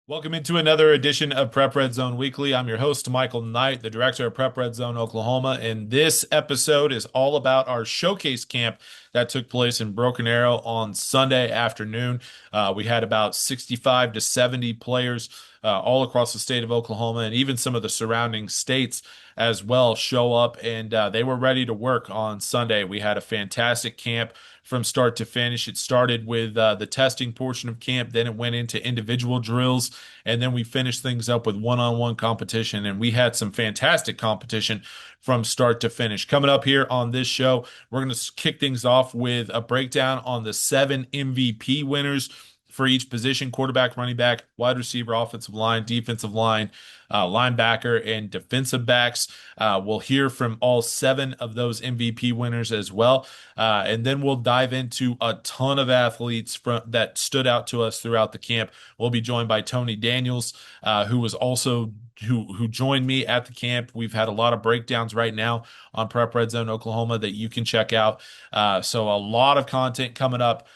Welcome into another edition of Prep Redzone Weekly. I'm your host, Michael Knight, the director of Prep Redzone Oklahoma, and this episode is all about our showcase camp that took place in Broken Arrow on Sunday afternoon. We had about 65 to 70 players all across the state of Oklahoma and even some of the surrounding states as well show up, and they were ready to work on Sunday. We had a fantastic camp from start to finish. It started with the testing portion of camp, then it went into individual drills, and then we finished things up with one-on-one competition. And we had some fantastic competition from start to finish. Coming up here on this show, we're going to kick things off with a breakdown on the 7 MVP winners for each position: quarterback, running back, wide receiver, offensive line, defensive line, linebacker, and defensive backs. We'll hear from all 7 of those MVP winners as well. And then we'll dive into a ton of athletes that stood out to us throughout the camp. We'll be joined by Tony Daniels, who was also who joined me at the camp. We've had a lot of breakdowns right now on Prep Redzone Oklahoma that you can check out. So a lot of content coming up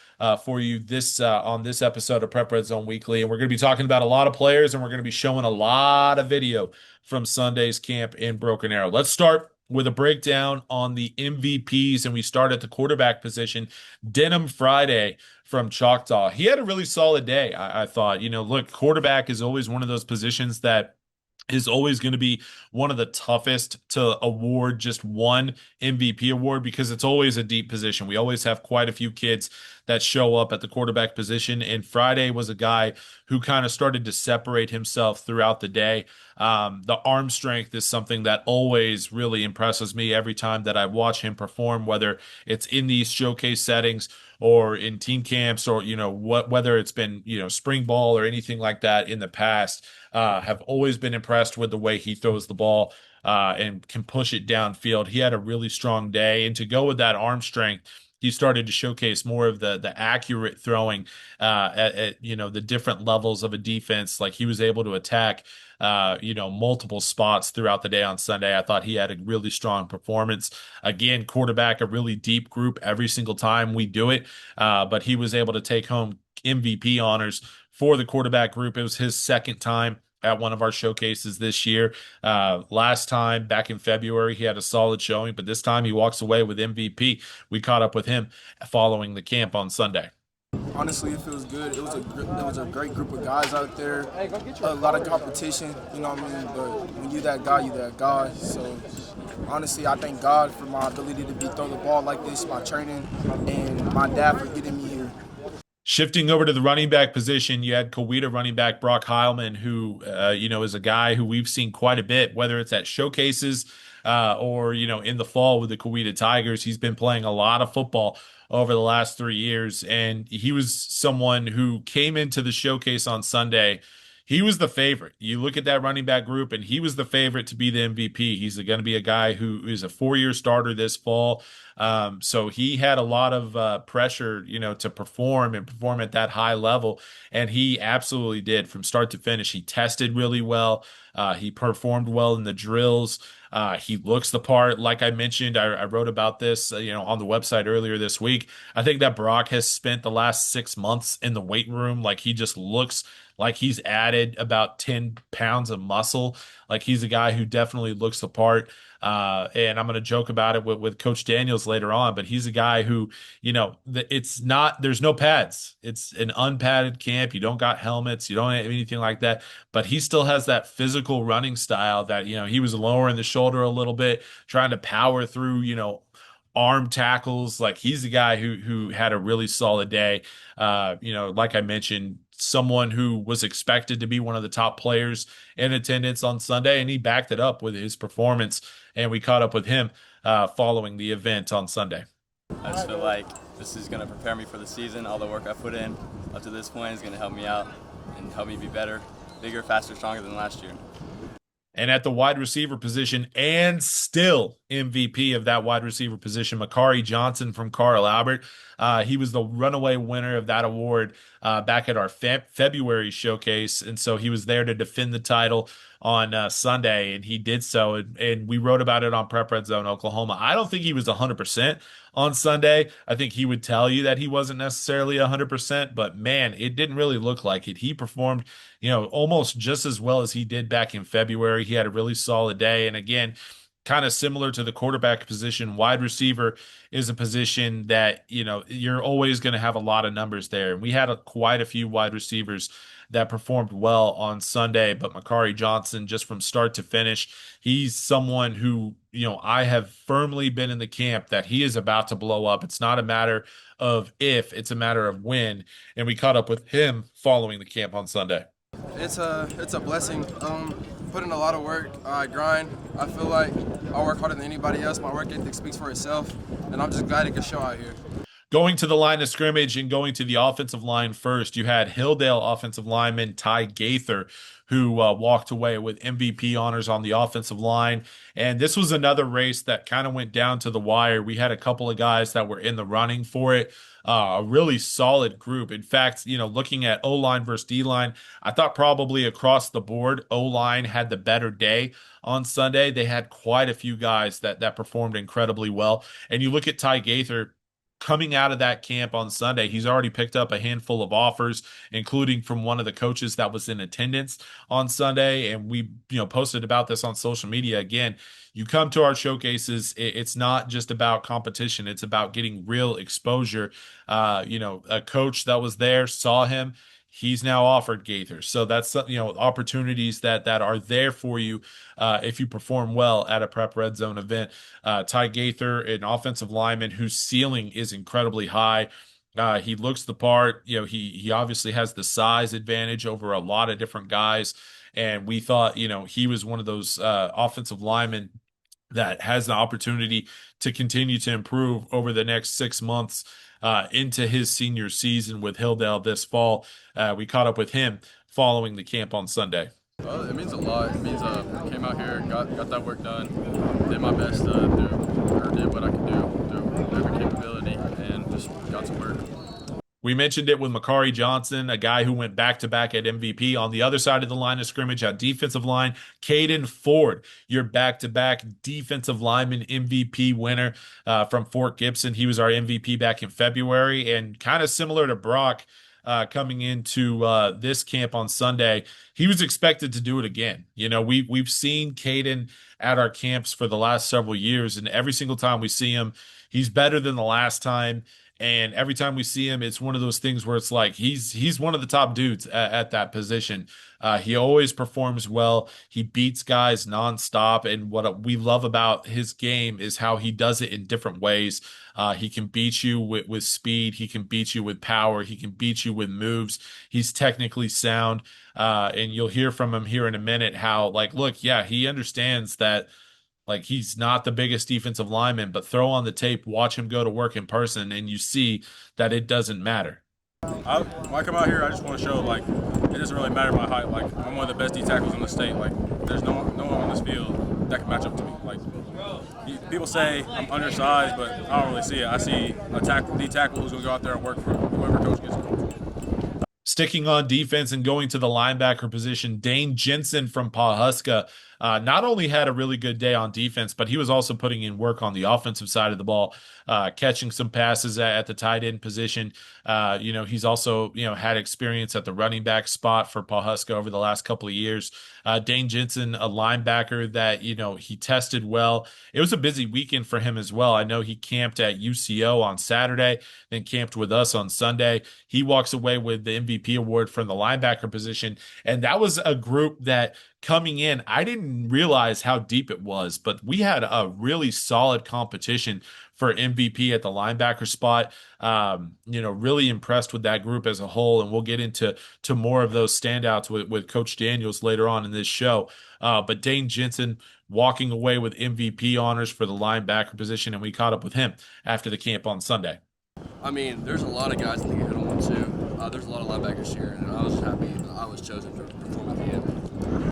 for you this on this episode of Prep Red Zone Weekly. And we're going to be talking about a lot of players, and we're going to be showing a lot of video from Sunday's camp in Broken Arrow. Let's start with a breakdown on the MVPs, and we start at the quarterback position. Denham Friday from Choctaw. He had a really solid day, I thought. Look, quarterback is always one of those positions that is always going to be one of the toughest to award just one MVP award because it's always a deep position. We always have quite a few kids that show up at the quarterback position. And Friday was a guy who kind of started to separate himself throughout the day. The arm strength is something that always really impresses me every time that I watch him perform, whether it's in these showcase settings or in team camps or, whether it's been, spring ball or anything like that in the past. Have always been impressed with the way he throws the ball and can push it downfield. He had a really strong day. And to go with that arm strength, he started to showcase more of the accurate throwing at the different levels of a defense. Like he was able to attack multiple spots throughout the day on Sunday. I thought he had a really strong performance. Again, quarterback, a really deep group every single time we do it. But he was able to take home MVP honors for the quarterback group. It was his second time at one of our showcases this year. Last time back in February, he had a solid showing, but this time he walks away with MVP. We caught up with him following the camp on Sunday. Honestly, it feels good. It was a great group of guys out there. A lot of competition, you know what I mean? But when you're that guy, you're that guy. So honestly, I thank God for my ability to throw the ball like this, my training, and my dad for getting me here. Shifting over to the running back position, you had Coweta running back Brock Heilman, who is a guy who we've seen quite a bit, whether it's at showcases or in the fall with the Coweta Tigers. He's been playing a lot of football over the last 3 years, and he was someone who came into the showcase on Sunday. He was the favorite. You look at that running back group, and he was the favorite to be the MVP. He's going to be a guy who is a 4-year starter this fall. So he had a lot of pressure, to perform and perform at that high level. And he absolutely did from start to finish. He tested really well. He performed well in the drills. He looks the part. Like I mentioned, I wrote about this, on the website earlier this week. I think that Brock has spent the last 6 months in the weight room. Like he just looks like he's added about 10 pounds of muscle. Like he's a guy who definitely looks the part. And I'm going to joke about it with Coach Daniels later on, but he's a guy who, it's not, there's no pads. It's an unpadded camp. You don't got helmets. You don't have anything like that, but he still has that physical running style that, he was lowering the shoulder a little bit, trying to power through, arm tackles. Like he's a guy who had a really solid day. Like I mentioned, someone who was expected to be one of the top players in attendance on Sunday, and he backed it up with his performance. And we caught up with him following the event on Sunday. I just feel like this is going to prepare me for the season. All the work I put in up to this point is going to help me out and help me be better, bigger, faster, stronger than last year. And at the wide receiver position, and still MVP of that wide receiver position, Makari Johnson from Carl Albert. He was the runaway winner of that award back at our February showcase, and so he was there to defend the title on Sunday, and he did so. And we wrote about it on Prep Redzone Oklahoma. I don't think he was 100% on Sunday. I think he would tell you that he wasn't necessarily 100%, but man, it didn't really look like it. He performed, almost just as well as he did back in February. He had a really solid day. And again, kind of similar to the quarterback position, wide receiver is a position that, you're always going to have a lot of numbers there. And we had quite a few wide receivers that performed well on Sunday, but Makari Johnson, just from start to finish, he's someone who, I have firmly been in the camp that he is about to blow up. It's not a matter of if, it's a matter of when. And we caught up with him following the camp on Sunday. It's a blessing. Put in a lot of work. I grind. I feel like I work harder than anybody else. My work ethic speaks for itself, and I'm just glad it could show out here. Going to the line of scrimmage and going to the offensive line first, you had Hilldale offensive lineman Ty Gaither, who walked away with MVP honors on the offensive line. And this was another race that kind of went down to the wire. We had a couple of guys that were in the running for it. A really solid group. In fact, looking at O-line versus D-line, I thought probably across the board, O-line had the better day on Sunday. They had quite a few guys that performed incredibly well. And you look at Ty Gaither, coming out of that camp on Sunday, he's already picked up a handful of offers, including from one of the coaches that was in attendance on Sunday. And we, posted about this on social media. Again, you come to our showcases, it's not just about competition. It's about getting real exposure. A coach that was there saw him. He's now offered Gaither. So that's, opportunities that are there for you if you perform well at a Prep Red Zone event. Ty Gaither, an offensive lineman whose ceiling is incredibly high. He looks the part. He obviously has the size advantage over a lot of different guys. And we thought, he was one of those offensive linemen that has the opportunity to continue to improve over the next 6 months into his senior season with Hilldale this fall. We caught up with him following the camp on Sunday. Well, it means a lot. It means I came out here, got that work done, did my best did what I could do through every capability, and just got to work. We mentioned it with Makari Johnson, a guy who went back-to-back at MVP. On the other side of the line of scrimmage, at defensive line, Caden Ford, your back-to-back defensive lineman MVP winner from Fort Gibson. He was our MVP back in February, and kind of similar to Brock coming into this camp on Sunday, he was expected to do it again. We've seen Caden at our camps for the last several years, and every single time we see him, he's better than the last time. And every time we see him, it's one of those things where it's like he's one of the top dudes at that position. He always performs well. He beats guys nonstop. And what we love about his game is how he does it in different ways. He can beat you with speed. He can beat you with power. He can beat you with moves. He's technically sound. And you'll hear from him here in a minute how, look, yeah, he understands that. He's not the biggest defensive lineman, but throw on the tape, watch him go to work in person, and you see that it doesn't matter. When I come out here, I just want to show, it doesn't really matter my height. I'm one of the best D tackles in the state. There's no one on this field that can match up to me. People say I'm undersized, but I don't really see it. I see a D tackle who's going to go out there and work for whoever coach gets called. Sticking on defense and going to the linebacker position, Dane Jensen from Pawhuska not only had a really good day on defense, but he was also putting in work on the offensive side of the ball, catching some passes at the tight end position. He's also, had experience at the running back spot for Pawhuska over the last couple of years. Dane Jensen, a linebacker that, he tested well. It was a busy weekend for him as well. I know he camped at UCO on Saturday, then camped with us on Sunday. He walks away with the MVP award from the linebacker position. And that was a group that coming in, I didn't realize how deep it was, but we had a really solid competition for MVP at the linebacker spot. Really impressed with that group as a whole, and we'll get into more of those standouts with Coach Daniels later on in this show. But Dane Jensen walking away with MVP honors for the linebacker position, and we caught up with him after the camp on Sunday. I mean, there's a lot of guys that can hit on one too. There's a lot of linebackers here, and I was happy that I was chosen to perform at the end.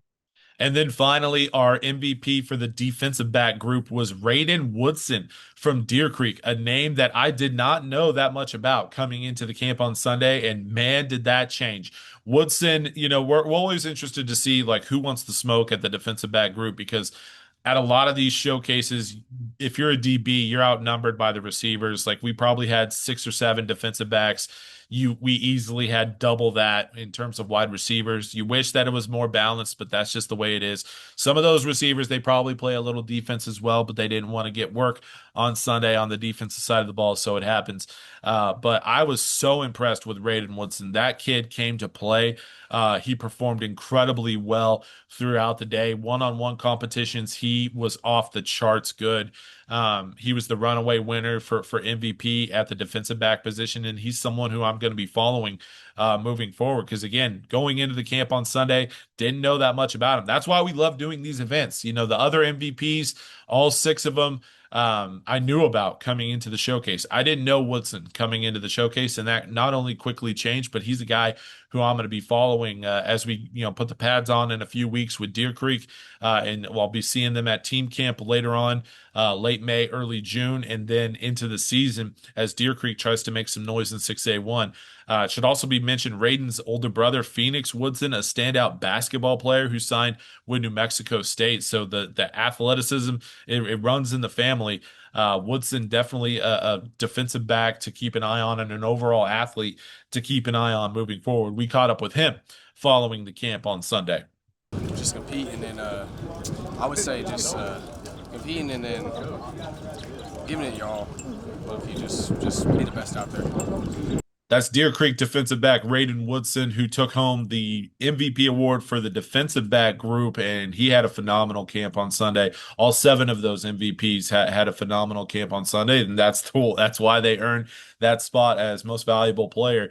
And then finally, our MVP for the defensive back group was Raiden Woodson from Deer Creek, a name that I did not know that much about coming into the camp on Sunday. And man, did that change. Woodson, we're always interested to see like who wants the smoke at the defensive back group because at a lot of these showcases, if you're a DB, you're outnumbered by the receivers. Like we probably had 6 or 7 defensive backs. We easily had double that in terms of wide receivers. You wish that it was more balanced, but that's just the way it is. Some of those receivers, they probably play a little defense as well, but they didn't want to get work on Sunday on the defensive side of the ball, so it happens. But I was so impressed with Raiden Woodson. That kid came to play. He performed incredibly well throughout the day. One-on-one competitions, he was off the charts good. He was the runaway winner for MVP at the defensive back position, and he's someone who I'm going to be following moving forward. Because again, going into the camp on Sunday, didn't know that much about him. That's why we love doing these events. The other MVPs, all 6 of them, I knew about coming into the showcase. I didn't know Woodson coming into the showcase, and that not only quickly changed, but he's a guy who I'm going to be following as we put the pads on in a few weeks with Deer Creek, and I'll be seeing them at team camp later on, late May, early June, and then into the season as Deer Creek tries to make some noise in 6A1. It should also be mentioned Raiden's older brother, Phoenix Woodson, a standout basketball player who signed with New Mexico State. So the athleticism, it runs in the family. Woodson definitely a defensive back to keep an eye on and an overall athlete to keep an eye on moving forward. We caught up with him following the camp on Sunday. Just competing and I would say just competing and then giving it your all. Look, you just be the best out there. That's Deer Creek defensive back Raiden Woodson, who took home the MVP award for the defensive back group, and he had a phenomenal camp on Sunday. All 7 of those MVPs had a phenomenal camp on Sunday, and that's cool. That's why they earned that spot as most valuable player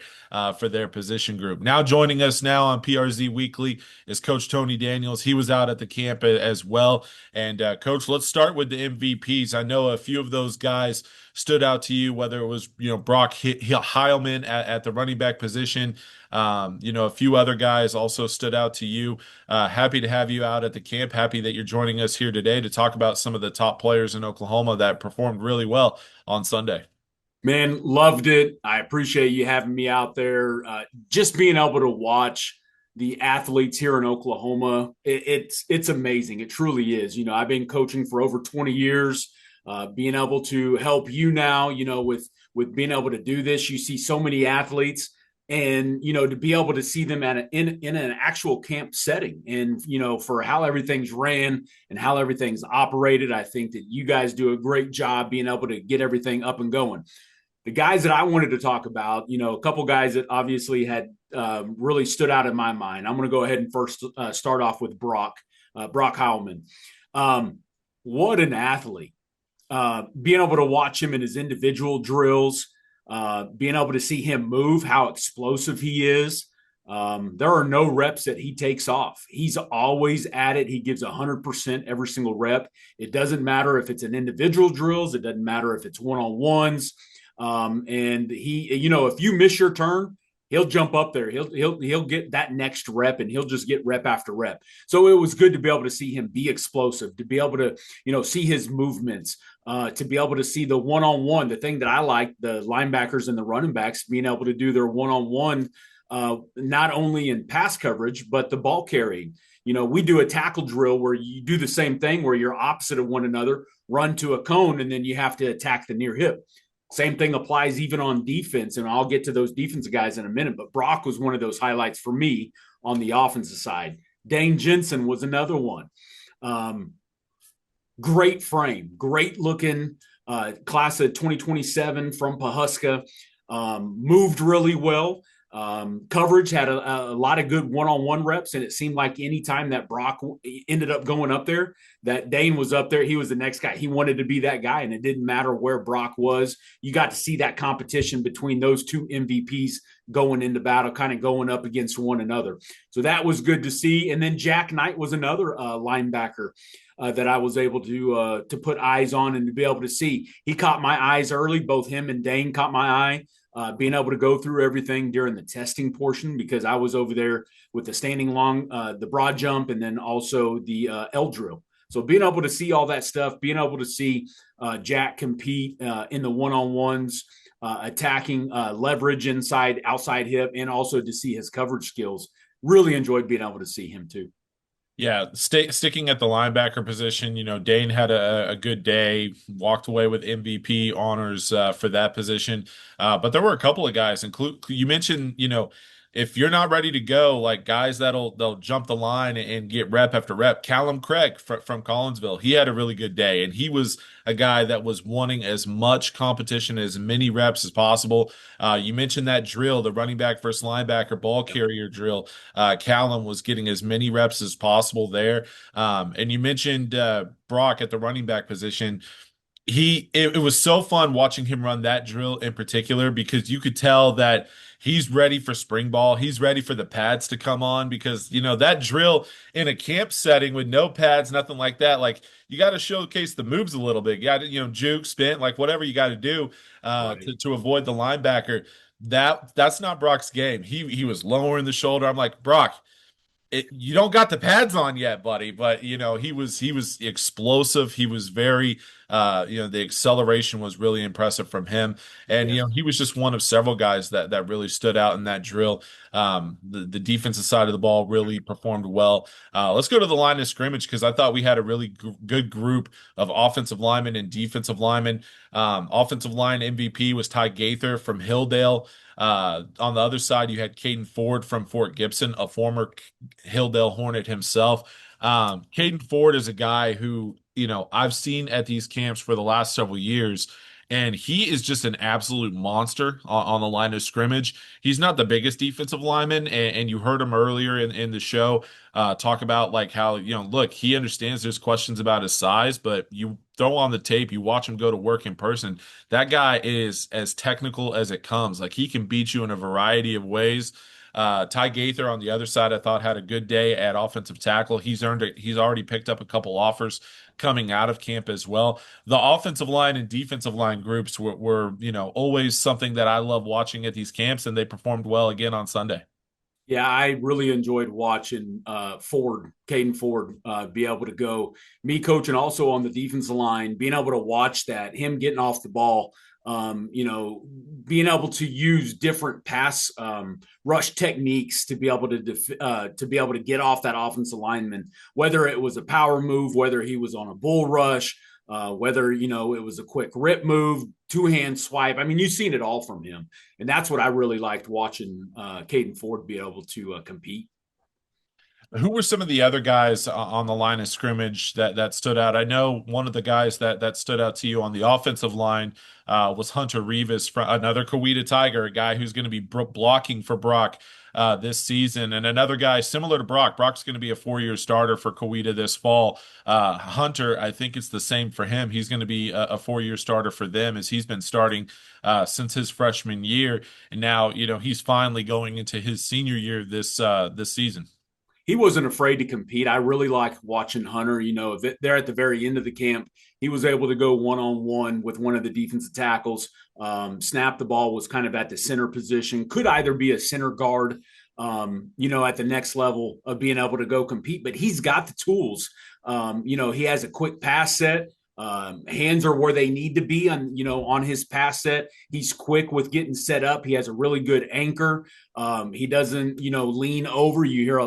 for their position group. Now joining us now on PRZ Weekly is Coach Tony Daniels. He was out at the camp as well. And Coach, let's start with the MVPs. I know a few of those guys stood out to you, whether it was Brock Heilman at the running back position. A few other guys also stood out to you. Happy to have you out at the camp. Happy that you're joining us here today to talk about some of the top players in Oklahoma that performed really well on Sunday. Man, loved it. I appreciate you having me out there. Just being able to watch the athletes here in Oklahoma, it's amazing. It truly is. I've been coaching for over 20 years. Being able to help you now, with being able to do this, you see so many athletes, and to be able to see them in an actual camp setting, and for how everything's ran and how everything's operated, I think that you guys do a great job being able to get everything up and going. The guys that I wanted to talk about, a couple guys that obviously had really stood out in my mind. I'm going to go ahead and first start off with Brock Heilman. What an athlete. Being able to watch him in his individual drills, being able to see him move, how explosive he is. There are no reps that he takes off. He's always at it. He gives 100% every single rep. It doesn't matter if it's an individual drills. It doesn't matter if it's one-on-ones. And he, if you miss your turn, he'll jump up there. He'll get that next rep, and he'll just get rep after rep. So it was good to be able to see him be explosive, to be able to, see his movements, to be able to see the one-on-one. The thing that I like, the linebackers and the running backs being able to do their one-on-one, not only in pass coverage, but the ball carrying. We do a tackle drill where you do the same thing, where you're opposite of one another, run to a cone, and then you have to attack the near hip. Same thing applies even on defense, and I'll get to those defensive guys in a minute, but Brock was one of those highlights for me on the offensive side. Dane Jensen was another one. Great frame, great looking, class of 2027 from Pahuska, moved really well. Coverage had a lot of good one-on-one reps, and it seemed like any time that Brock ended up going up there, that Dane was up there, he was the next guy. He wanted to be that guy, and it didn't matter where Brock was. You got to see that competition between those two MVPs going into battle, kind of going up against one another. So that was good to see. And then Jack Knight was another linebacker that I was able to put eyes on and to be able to see. He caught my eyes early. Both him and Dane caught my eye. being able to go through everything during the testing portion, because I was over there with the standing long, the broad jump, and then also the L drill. So being able to see all that stuff, being able to see Jack compete in the one-on-ones, attacking leverage inside, outside hip, and also to see his coverage skills. Really enjoyed being able to see him too. Yeah, sticking at the linebacker position, Dane had a good day, walked away with MVP honors for that position. But there were a couple of guys, include you mentioned, if you're not ready to go, like guys they'll jump the line and get rep after rep. Callum Craig from Collinsville, he had a really good day, and he was a guy that was wanting as much competition, as many reps as possible. You mentioned that drill, the running back versus linebacker ball carrier drill. Callum was getting as many reps as possible there. And you mentioned Brock at the running back position. It was so fun watching him run that drill in particular, because you could tell that he's ready for spring ball. He's ready for the pads to come on, because that drill in a camp setting with no pads, nothing like that, like you got to showcase the moves a little bit. You got to juke, spin, like whatever you got to do Right. to avoid the linebacker. That's not Brock's game. He was lowering the shoulder. I'm like, Brock, you don't got the pads on yet, buddy. But he was explosive. He was very the acceleration was really impressive from him. And Yeah. he was just one of several guys that really stood out in that drill. The defensive side of the ball really performed well. Let's go to the line of scrimmage, because I thought we had a really good group of offensive linemen and defensive linemen. Offensive line MVP was Ty Gaither from Hilldale. On the other side, you had Caden Ford from Fort Gibson, a former Hilldale Hornet himself. Caden Ford is a guy who, I've seen at these camps for the last several years, and he is just an absolute monster on the line of scrimmage. He's not the biggest defensive lineman, and you heard him earlier in the show talk about like how, look, he understands there's questions about his size, but you throw on the tape, you watch him go to work in person. That guy is as technical as it comes. Like he can beat you in a variety of ways. Ty Gaither on the other side, I thought had a good day at offensive tackle. He's earned it. He's already picked up a couple offers coming out of camp as well. The offensive line and defensive line groups were always something that I love watching at these camps, and they performed well again on Sunday. Yeah, I really enjoyed watching Caden Ford, be able to go. Me coaching also on the defensive line, being able to watch that, him getting off the ball, being able to use different pass rush techniques to be able to get off that offensive lineman, whether it was a power move, whether he was on a bull rush, whether it was a quick rip move, two-hand swipe. I mean, you've seen it all from him, and that's what I really liked watching Caden Ford be able to compete. Who were some of the other guys on the line of scrimmage that stood out? I know one of the guys that stood out to you on the offensive line was Hunter Rivas, from another Coweta Tiger, a guy who's going to be blocking for Brock this season, and another guy similar to Brock. Brock's going to be a 4-year starter for Coweta this fall. Hunter, I think it's the same for him. He's going to be a 4-year starter for them, as he's been starting since his freshman year, and now he's finally going into his senior year this season. He wasn't afraid to compete. I really liked watching Hunter. There at the very end of the camp, he was able to go one-on-one with one of the defensive tackles. Snap the ball, was kind of at the center position, could either be a center guard, at the next level of being able to go compete, but he's got the tools. He has a quick pass set. Hands are where they need to be on his pass set. He's quick with getting set up. He has a really good anchor. He doesn't, lean over. You hear,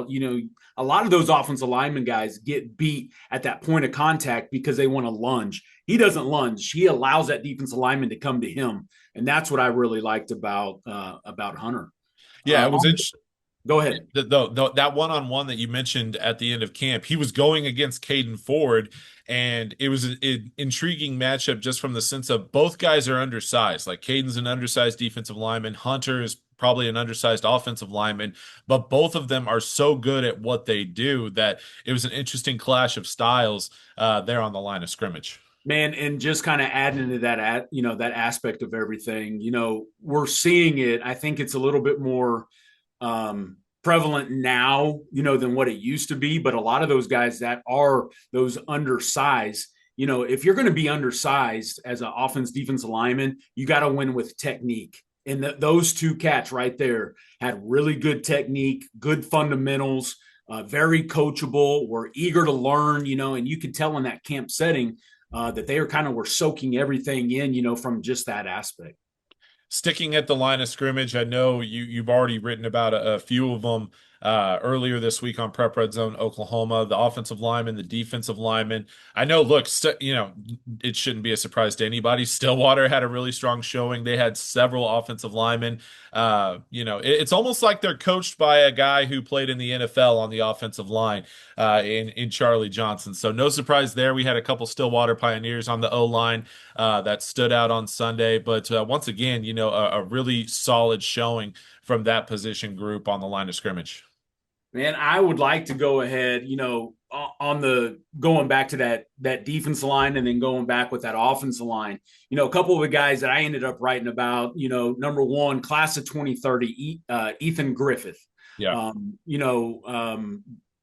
a lot of those offensive lineman guys get beat at that point of contact because they want to lunge. He doesn't lunge. He allows that defensive lineman to come to him, and that's what I really liked about Hunter. Yeah, it was interesting. Go ahead. That one-on-one that you mentioned at the end of camp, he was going against Caden Ford, and it was an intriguing matchup just from the sense of both guys are undersized. Like Caden's an undersized defensive lineman, Hunter is probably an undersized offensive lineman, but both of them are so good at what they do that it was an interesting clash of styles there on the line of scrimmage. Man, and just kind of adding into that, that aspect of everything, we're seeing it. I think it's a little bit more prevalent now, than what it used to be. But a lot of those guys that are those undersized, if you're going to be undersized as an offense defensive lineman, you got to win with technique. And those two cats right there had really good technique, good fundamentals, very coachable, were eager to learn, and you could tell in that camp setting that they were soaking everything in, from just that aspect. Sticking at the line of scrimmage, I know you've already written about a few of them earlier this week on Prep Redzone Oklahoma, the offensive lineman, the defensive lineman. I know, look, it shouldn't be a surprise to anybody. Stillwater had a really strong showing. They had several offensive linemen. It's almost like they're coached by a guy who played in the NFL on the offensive line in Charlie Johnson. So no surprise there. We had a couple Stillwater Pioneers on the O line that stood out on Sunday. But once again, a really solid showing from that position group on the line of scrimmage. Man, I would like to go ahead, on the going back to that defense line and then going back with that offensive line. A couple of the guys that I ended up writing about, number one, class of 2030, Ethan Griffith. Yeah.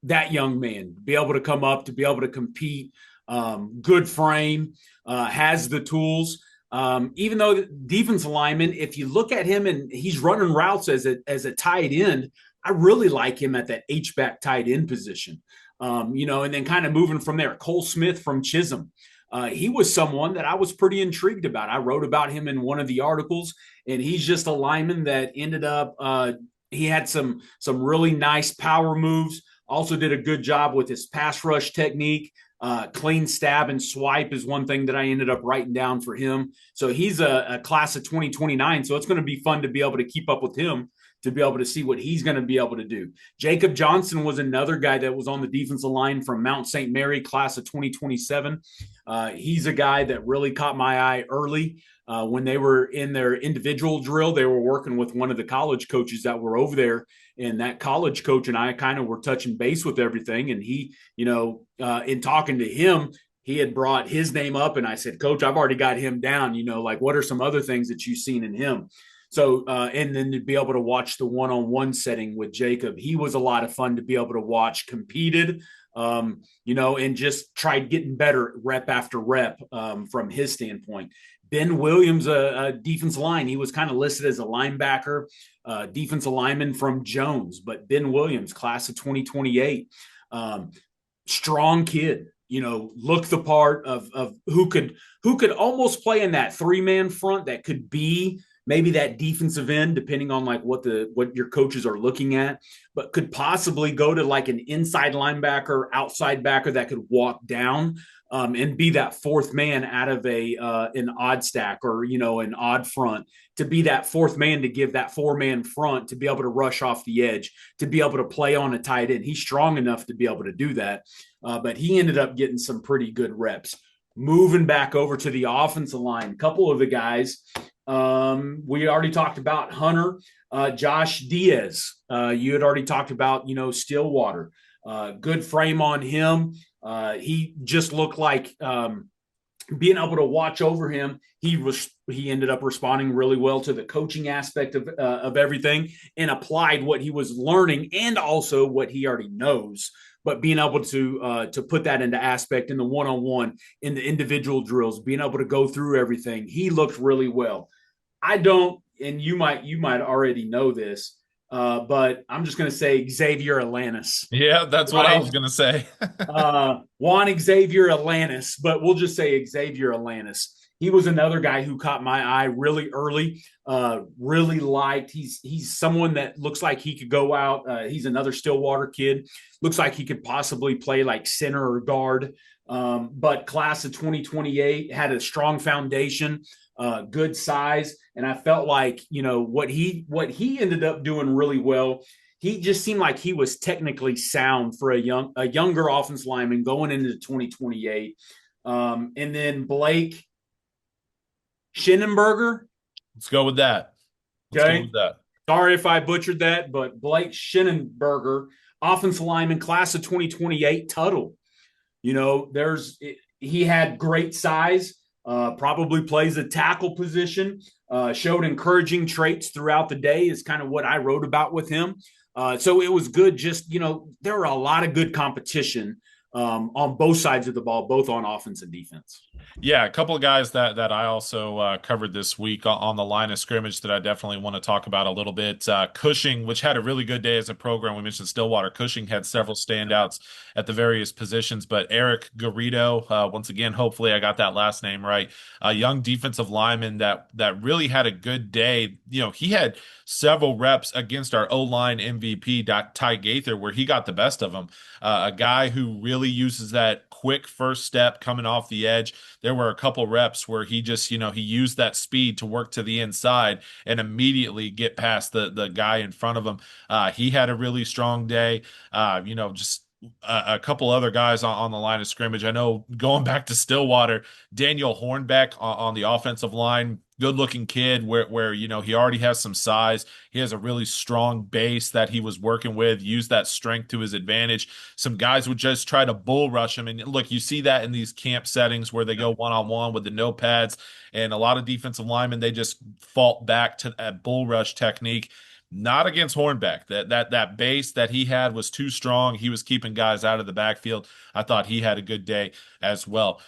That young man, be able to come up, to be able to compete, good frame, has the tools. Even though the defensive lineman, if you look at him and he's running routes as a tight end, I really like him at that H-back tight end position. And then kind of moving from there, Cole Smith from Chisholm. He was someone that I was pretty intrigued about. I wrote about him in one of the articles, and he's just a lineman that ended up he had some really nice power moves, also did a good job with his pass rush technique. Clean stab and swipe is one thing that I ended up writing down for him. So he's a class of 2029. So it's going to be fun to be able to keep up with him, to be able to see what he's going to be able to do. Jacob Johnson was another guy that was on the defensive line from Mount St. Mary, class of 2027. He's a guy that really caught my eye early. When they were in their individual drill, they were working with one of the college coaches that were over there. And that college coach and I kind of were touching base with everything. And he, in talking to him, he had brought his name up. And I said, Coach, I've already got him down. What are some other things that you've seen in him? So, and then to be able to watch the one-on-one setting with Jacob, he was a lot of fun to be able to watch, competed, and just tried getting better rep after rep from his standpoint. Ben Williams, a defensive line, he was kind of listed as a linebacker, defensive lineman from Jones, but Ben Williams, class of 2028, strong kid, look the part of who could almost play in that three-man front that could be maybe that defensive end, depending on like what your coaches are looking at, but could possibly go to like an inside linebacker, outside backer that could walk down and be that fourth man out of an odd stack or an odd front, to be that fourth man, to give that four-man front, to be able to rush off the edge, to be able to play on a tight end. He's strong enough to be able to do that, but he ended up getting some pretty good reps. Moving back over to the offensive line, a couple of the guys. We already talked about Hunter, Josh Diaz. You had already talked about, Stillwater. Good frame on him. He just looked like being able to watch over him. He ended up responding really well to the coaching aspect of everything, and applied what he was learning and also what he already knows. But being able to put that into aspect in the one-on-one, in the individual drills, being able to go through everything, he looked really well. I don't, and you might already know this, but I'm just going to say Xavier Alanis. Yeah, that's what I was going to say. Juan Xavier Alanis, but we'll just say Xavier Alanis. He was another guy who caught my eye really early. Really liked. He's someone that looks like he could go out. He's another Stillwater kid. Looks like he could possibly play like center or guard. But class of 2028, had a strong foundation, good size, and I felt like what he ended up doing really well. He just seemed like he was technically sound for a younger offense lineman going into 2028. And then Blake Schinenberger. Let's go with that. Okay. Go with that. Sorry if I butchered that, but Blake Schinenberger, offensive lineman, class of 2028, Tuttle. He had great size, probably plays a tackle position, showed encouraging traits throughout the day is kind of what I wrote about with him. So it was good. Just, there were a lot of good competition on both sides of the ball, both on offense and defense. Yeah, a couple of guys that I also covered this week on the line of scrimmage that I definitely want to talk about a little bit. Cushing, which had a really good day as a program. We mentioned Stillwater. Cushing had several standouts at the various positions, but Eric Garrido, once again, hopefully I got that last name right. A young defensive lineman that really had a good day. He had several reps against our O-line MVP, Ty Gaither, where he got the best of him. A guy who really uses that quick first step coming off the edge. There were a couple reps where he just, he used that speed to work to the inside and immediately get past the guy in front of him. He had a really strong day. Just a couple other guys on the line of scrimmage. I know going back to Stillwater, Daniel Hornbeck on the offensive line, good looking kid where he already has some size. He has a really strong base that he was working with, use that strength to his advantage. Some guys would just try to bull rush him. And look, you see that in these camp settings where they go one-on-one with the no pads, and a lot of defensive linemen, they just fall back to that bull rush technique. Not against Hornbeck. That base that he had was too strong. He was keeping guys out of the backfield. I thought he had a good day as well.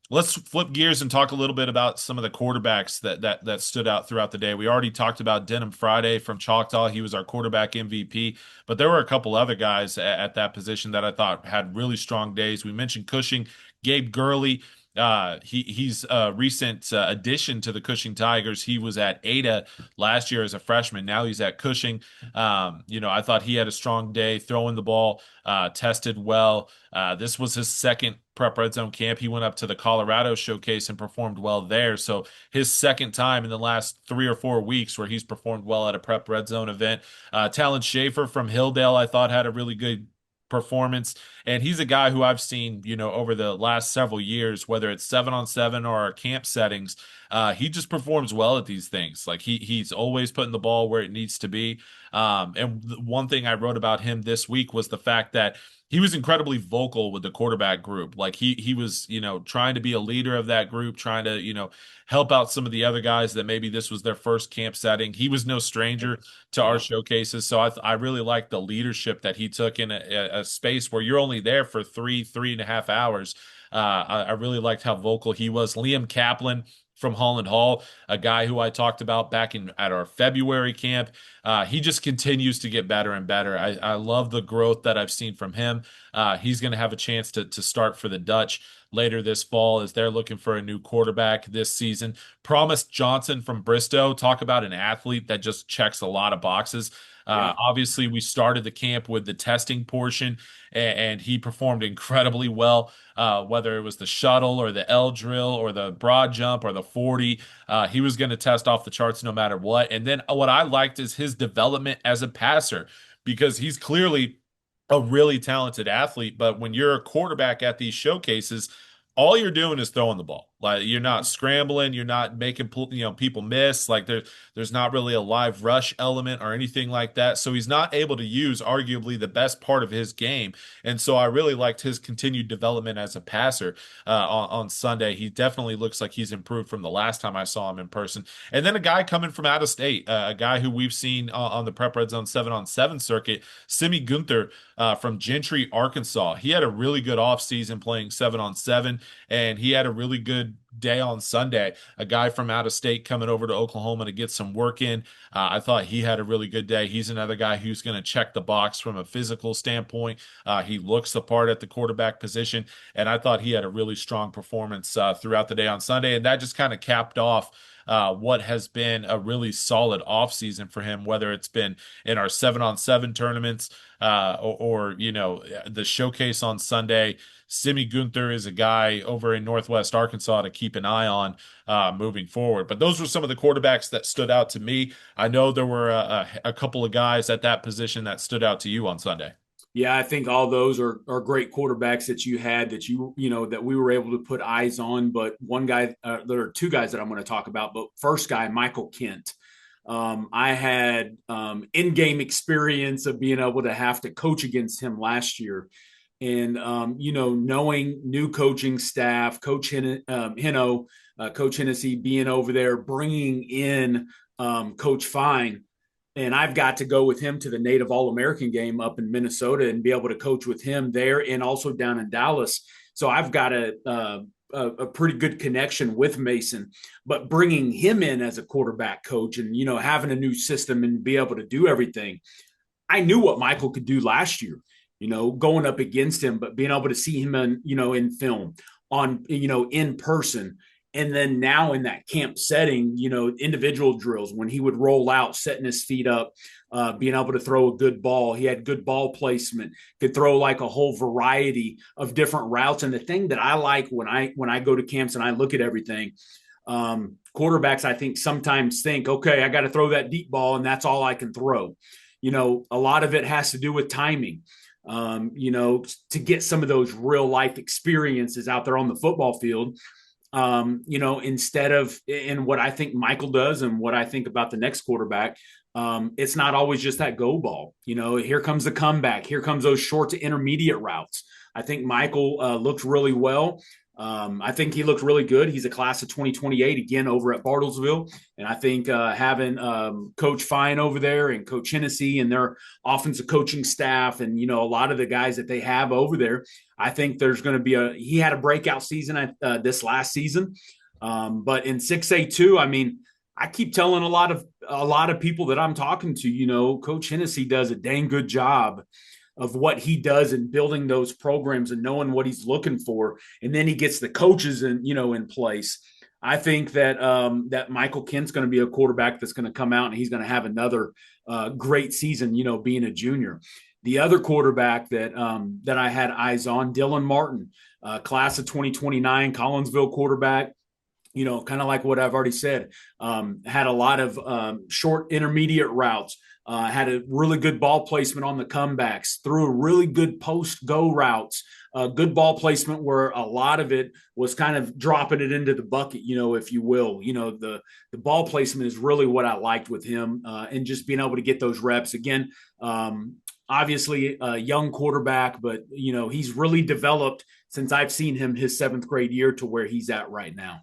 Let's flip gears and talk a little bit about some of the quarterbacks that stood out throughout the day. We already talked about Denham Friday from Choctaw. He was our quarterback MVP, but there were a couple other guys at that position that I thought had really strong days. We mentioned Cushing, Gabe Gurley. He's a recent addition to the Cushing Tigers. He was at Ada last year as a freshman. Now he's at Cushing. I thought he had a strong day throwing the ball, tested well. This was his second Prep Red Zone camp. He went up to the Colorado showcase and performed well there. So his second time in the last 3 or 4 weeks where he's performed well at a Prep Red Zone event. Talon Schaefer from Hilldale, I thought had a really good performance. And he's a guy who I've seen, over the last several years, whether it's 7-on-7 or our camp settings, he just performs well at these things. Like he's always putting the ball where it needs to be. And one thing I wrote about him this week was the fact that he was incredibly vocal with the quarterback group. Like he was, trying to be a leader of that group, trying to, help out some of the other guys that maybe this was their first camp setting. He was no stranger to our showcases. So I really like the leadership that he took in a space where you're only there for 3.5 hours. I really liked how vocal he was. Liam Kaplan from Holland Hall, a guy who I talked about back at our February camp. He just continues to get better and better. I love the growth that I've seen from him. He's going to have a chance to start for the Dutch later this fall as they're looking for a new quarterback this season. Promise Johnson from Bristow, talk about an athlete that just checks a lot of boxes. Obviously, we started the camp with the testing portion, and he performed incredibly well, whether it was the shuttle or the L drill or the broad jump or the 40. He was going to test off the charts no matter what. And then what I liked is his development as a passer, because he's clearly a really talented athlete. But when you're a quarterback at these showcases, all you're doing is throwing the ball. Like you're not scrambling, you're not making people miss. Like there's not really a live rush element or anything like that. So he's not able to use arguably the best part of his game. And so I really liked his continued development as a passer on Sunday. He definitely looks like he's improved from the last time I saw him in person. And then a guy coming from out of state, a guy who we've seen on the Prep Red Zone 7-on-7 circuit, Simi Gunther from Gentry, Arkansas. He had a really good offseason playing 7-on-7, and he had a really good day on Sunday. A guy from out of state coming over to Oklahoma to get some work in. I thought he had a really good day. He's another guy who's going to check the box from a physical standpoint. He looks the part at the quarterback position, and I thought he had a really strong performance throughout the day on Sunday, and that just kind of capped off what has been a really solid offseason for him, whether it's been in our 7-on-7 tournaments or the showcase on Sunday. Simi Gunther is a guy over in Northwest Arkansas to keep an eye on moving forward. But those were some of the quarterbacks that stood out to me. I know there were a couple of guys at that position that stood out to you on Sunday. Yeah, I think all those are great quarterbacks that you had that that we were able to put eyes on. But one guy, there are two guys that I'm going to talk about. But first guy, Michael Kent. I had in-game experience of being able to have to coach against him last year. And, knowing new coaching staff, Coach Coach Hennessy being over there, bringing in Coach Fine, and I've got to go with him to the Native All-American game up in Minnesota and be able to coach with him there and also down in Dallas. So I've got a pretty good connection with Mason, but bringing him in as a quarterback coach and, having a new system and be able to do everything. I knew what Michael could do last year, going up against him, but being able to see him in film in person. And then now in that camp setting, individual drills, when he would roll out, setting his feet up, being able to throw a good ball. He had good ball placement, could throw like a whole variety of different routes. And the thing that I like when I go to camps and I look at everything, quarterbacks, I think sometimes think, okay, I got to throw that deep ball and that's all I can throw. A lot of it has to do with timing. To get some of those real life experiences out there on the football field, instead of in what I think Michael does and what I think about the next quarterback, it's not always just that go ball. Here comes the comeback. Here comes those short to intermediate routes. I think Michael looked really well. I think he looked really good. He's a class of 2028 again over at Bartlesville. And I think having Coach Fine over there and Coach Hennessy and their offensive coaching staff and, a lot of the guys that they have over there, I think there's going to be he had a breakout season this last season. But in 6A2, I mean, I keep telling a lot of people that I'm talking to, Coach Hennessy does a dang good job of what he does in building those programs and knowing what he's looking for. And then he gets the coaches in place. I think that that Michael Kent's going to be a quarterback that's going to come out and he's going to have another great season, being a junior. The other quarterback that I had eyes on, Dylan Martin, class of 2029, Collinsville quarterback. Kind of like what I've already said, had a lot of short intermediate routes, had a really good ball placement on the comebacks, threw a really good post-go routes, good ball placement where a lot of it was kind of dropping it into the bucket, if you will. The ball placement is really what I liked with him and just being able to get those reps. Again, obviously a young quarterback, but, he's really developed since I've seen him his 7th grade year to where he's at right now.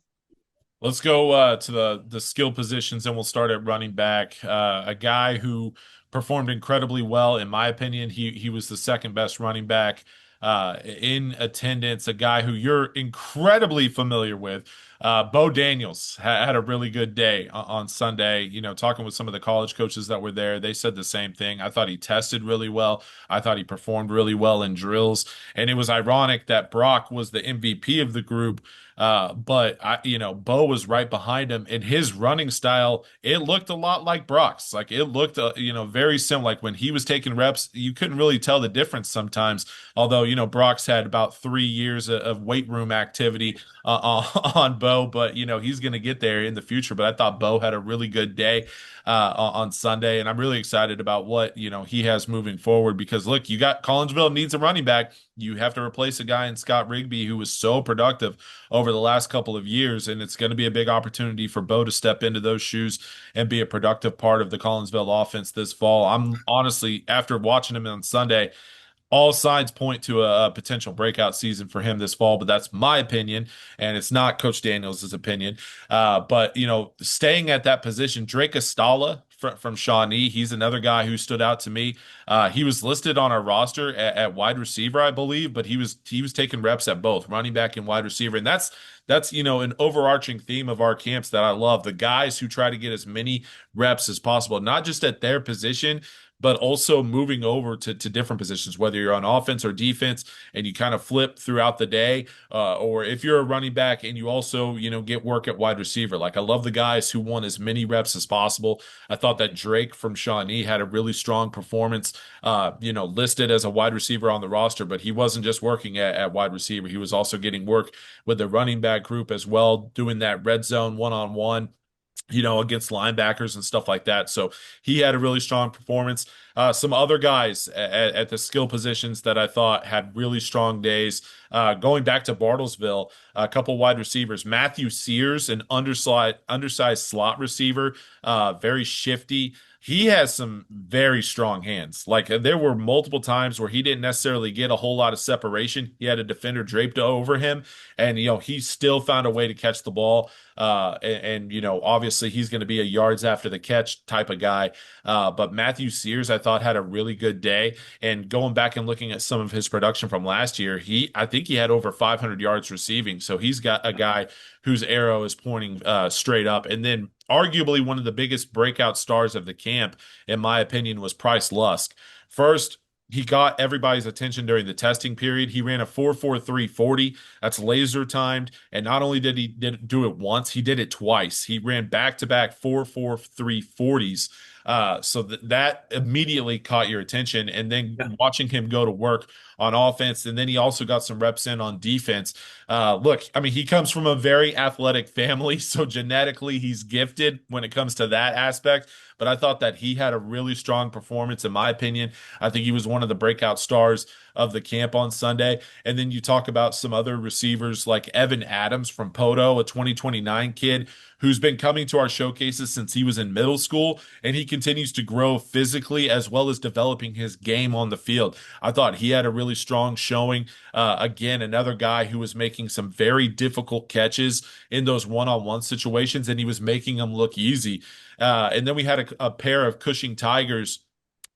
Let's go to the skill positions, and we'll start at running back. A guy who performed incredibly well, in my opinion. He was the second best running back in attendance. A guy who you're incredibly familiar with. Bo Daniels had a really good day on Sunday. Talking with some of the college coaches that were there, they said the same thing. I thought he tested really well. I thought he performed really well in drills, and it was ironic that Brock was the MVP of the group. But Bo was right behind him, and his running style, it looked a lot like Brock's. Like it looked, very similar. Like when he was taking reps, you couldn't really tell the difference sometimes. Although, Brock's had about 3 years of weight room activity on Bo, but he's going to get there in the future. But I thought Bo had a really good day on Sunday, and I'm really excited about what he has moving forward. Because look, you got Collinsville needs a running back. You have to replace a guy in Scott Rigby who was so productive over the last couple of years, and it's going to be a big opportunity for Bo to step into those shoes and be a productive part of the Collinsville offense this fall. I'm honestly, after watching him on Sunday, all signs point to a potential breakout season for him this fall, but that's my opinion, and it's not Coach Daniels' opinion. But staying at that position, Drake Estala from Shawnee, he's another guy who stood out to me. He was listed on our roster at wide receiver, I believe, but he was taking reps at both running back and wide receiver, and that's an overarching theme of our camps that I love. The guys who try to get as many reps as possible, not just at their position, but also moving over to different positions, whether you're on offense or defense, and you kind of flip throughout the day, or if you're a running back and you also, get work at wide receiver. Like I love the guys who want as many reps as possible. I thought that Drake from Shawnee had a really strong performance, listed as a wide receiver on the roster, but he wasn't just working at wide receiver. He was also getting work with the running back group as well, doing that red zone one-on-one, against linebackers and stuff like that. So he had a really strong performance. Some other guys at the skill positions that I thought had really strong days. Going back to Bartlesville, a couple wide receivers. Matthew Sears, an undersized slot receiver, very shifty. He has some very strong hands. Like there were multiple times where he didn't necessarily get a whole lot of separation. He had a defender draped over him, and he still found a way to catch the ball. And obviously he's going to be a yards after the catch type of guy. But Matthew Sears, I thought, had a really good day. And going back and looking at some of his production from last year, I think he had over 500 yards receiving. So he's got a guy whose arrow is pointing straight up. And then arguably one of the biggest breakout stars of the camp, in my opinion, was Price Lusk. First, he got everybody's attention during the testing period. He ran a 4.4340. That's laser timed. And not only did he do it once, he did it twice. He ran back-to-back 4.4340s. So that immediately caught your attention. And then watching him go to work on offense, and then he also got some reps in on defense. Look, I mean, he comes from a very athletic family, so genetically he's gifted when it comes to that aspect. But I thought that he had a really strong performance, in my opinion. I think he was one of the breakout stars of the camp on Sunday. And then you talk about some other receivers like Evan Adams from Poto, a 2029 kid who's been coming to our showcases since he was in middle school, and he continues to grow physically as well as developing his game on the field. I thought he had a really strong showing. Again, another guy who was making some very difficult catches in those one-on-one situations, and he was making them look easy. And then we had a pair of Cushing Tigers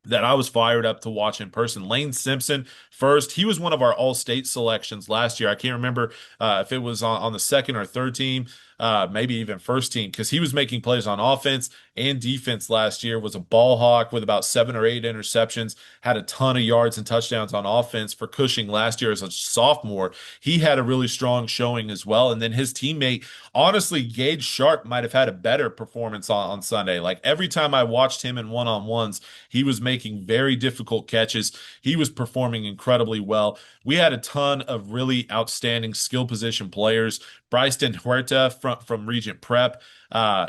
that I was fired up to watch in person. Lane Simpson, first, he was one of our all-state selections last year. I can't remember if it was on the second or third team, maybe even first team, because he was making plays on offense and defense last year, was a ball hawk with about 7 or 8 interceptions, had a ton of yards and touchdowns on offense for Cushing last year as a sophomore. He had a really strong showing as well. And then his teammate, honestly, Gage Sharp might have had a better performance on Sunday. Like every time I watched him in one-on-ones, he was making very difficult catches. He was performing incredibly well. We had a ton of really outstanding skill position players. Bryson Huerta from Regent Prep,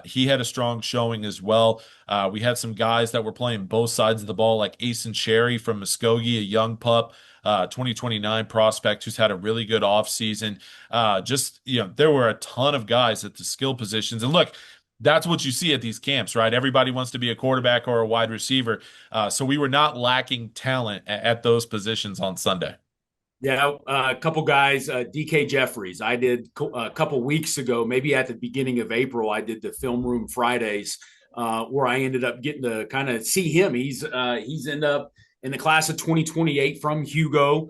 he had a strong showing as well. We had some guys that were playing both sides of the ball, like Asen Sherry from Muskogee, a young pup, 2029 prospect who's had a really good offseason. There were a ton of guys at the skill positions. And look, that's what you see at these camps, right? Everybody wants to be a quarterback or a wide receiver. So we were not lacking talent at those positions on Sunday. Yeah, a couple guys, DK Jeffries. I did a couple weeks ago, maybe at the beginning of April, I did the Film Room Fridays, where I ended up getting to kind of see him. He's ended up in the class of 2028 from Hugo.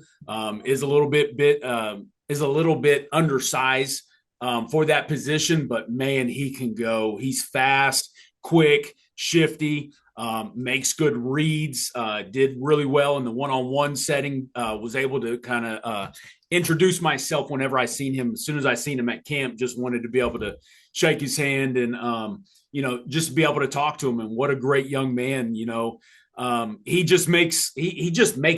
Is a little bit undersized for that position, but man, he can go. He's fast, quick, shifty. Makes good reads, did really well in the one-on-one setting, was able to kind of introduce myself whenever I seen him. As soon as I seen him at camp, just wanted to be able to shake his hand and, just be able to talk to him. And what a great young man, he just makes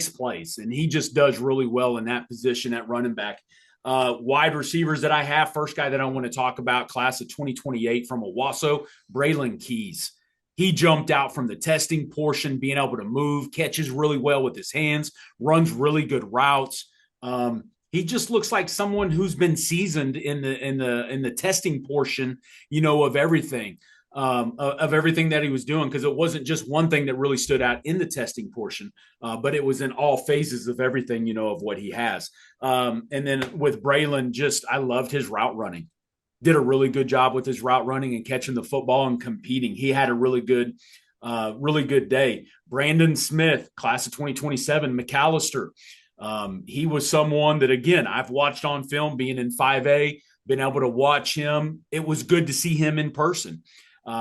plays, and he just does really well in that position at running back. Wide receivers that I have, first guy that I want to talk about, class of 2028 from Owasso, Braylon Keys. He jumped out from the testing portion, being able to move, catches really well with his hands, runs really good routes. He just looks like someone who's been seasoned in the testing portion, of everything, that he was doing, because it wasn't just one thing that really stood out in the testing portion, but it was in all phases of everything, of what he has. And then with Braylon, I loved his route running. Did a really good job with his route running and catching the football and competing. He had a really good day. Brandon Smith, class of 2027, McAllister. He was someone that, again, I've watched on film, being in 5A, been able to watch him. It was good to see him in person.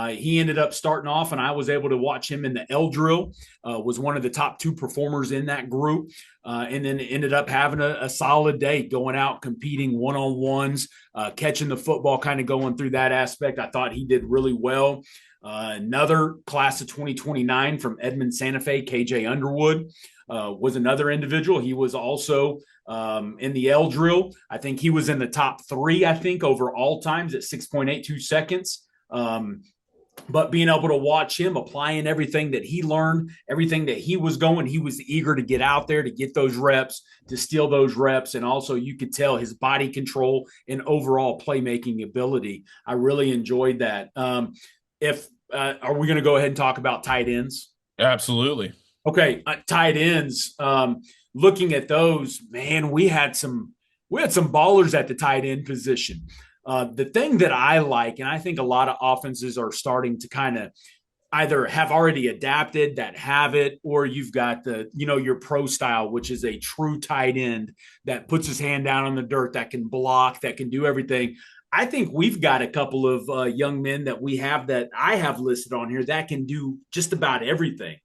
He ended up starting off, and I was able to watch him in the L drill, was one of the top 2 performers in that group, and then ended up having a solid day, going out, competing one-on-ones, catching the football, kind of going through that aspect. I thought he did really well. Another class of 2029 from Edmond Santa Fe, KJ Underwood, was another individual. He was also in the L drill. I think he was in the top 3, over all times at 6.82 seconds. But being able to watch him applying everything that he learned, everything that he was eager to get out there, to get those reps, to steal those reps. And also you could tell his body control and overall playmaking ability. I really enjoyed that. Are we going to go ahead and talk about tight ends? Absolutely. Okay. Tight ends, looking at those, man, we had some ballers at the tight end position. The thing that I like, and I think a lot of offenses are starting to kind of either have already adapted that have it, or you've got your pro style, which is a true tight end that puts his hand down on the dirt, that can block, that can do everything. I think we've got a couple of young men that I have listed on here that can do just about everything.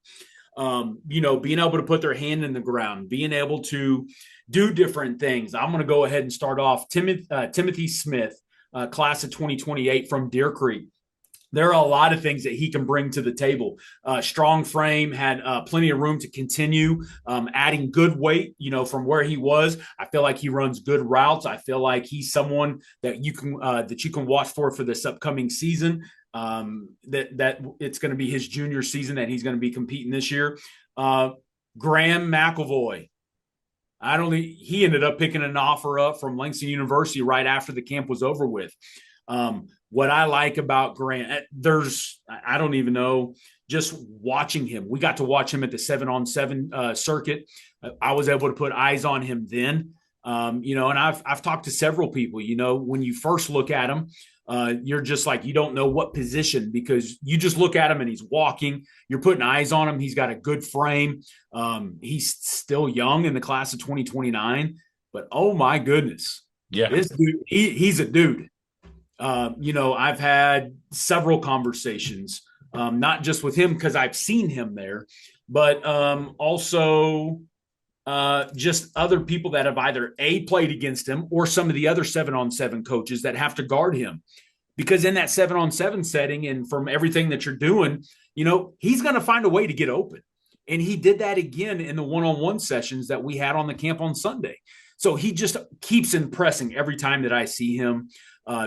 Being able to put their hand in the ground, being able to do different things. I'm going to go ahead and start off Timothy Smith, class of 2028 from Deer Creek. There are a lot of things that he can bring to the table. Strong frame, had plenty of room to continue adding good weight, from where he was. I feel like he runs good routes. I feel like he's someone that you can watch for this upcoming season. That it's going to be his junior season that he's going to be competing this year. Graham McElvoy. He ended up picking an offer up from Langston University right after the camp was over with. What I like about Grant, I don't even know, just watching him. We got to watch him at the 7-on-7 circuit. I was able to put eyes on him then. And I've talked to several people, when you first look at him, you're just like, you don't know what position, because you just look at him and he's walking, you're putting eyes on him. He's got a good frame. He's still young in the class of 2029, but oh my goodness. Yeah. This dude, he's a dude. I've had several conversations, not just with him because I've seen him there, but also just other people that have either played against him, or some of the other 7-on-7 coaches that have to guard him. Because in that 7-on-7 setting, and from everything that you're doing, he's going to find a way to get open. And he did that again in the 1-on-1 sessions that we had on the camp on Sunday. So he just keeps impressing every time that I see him.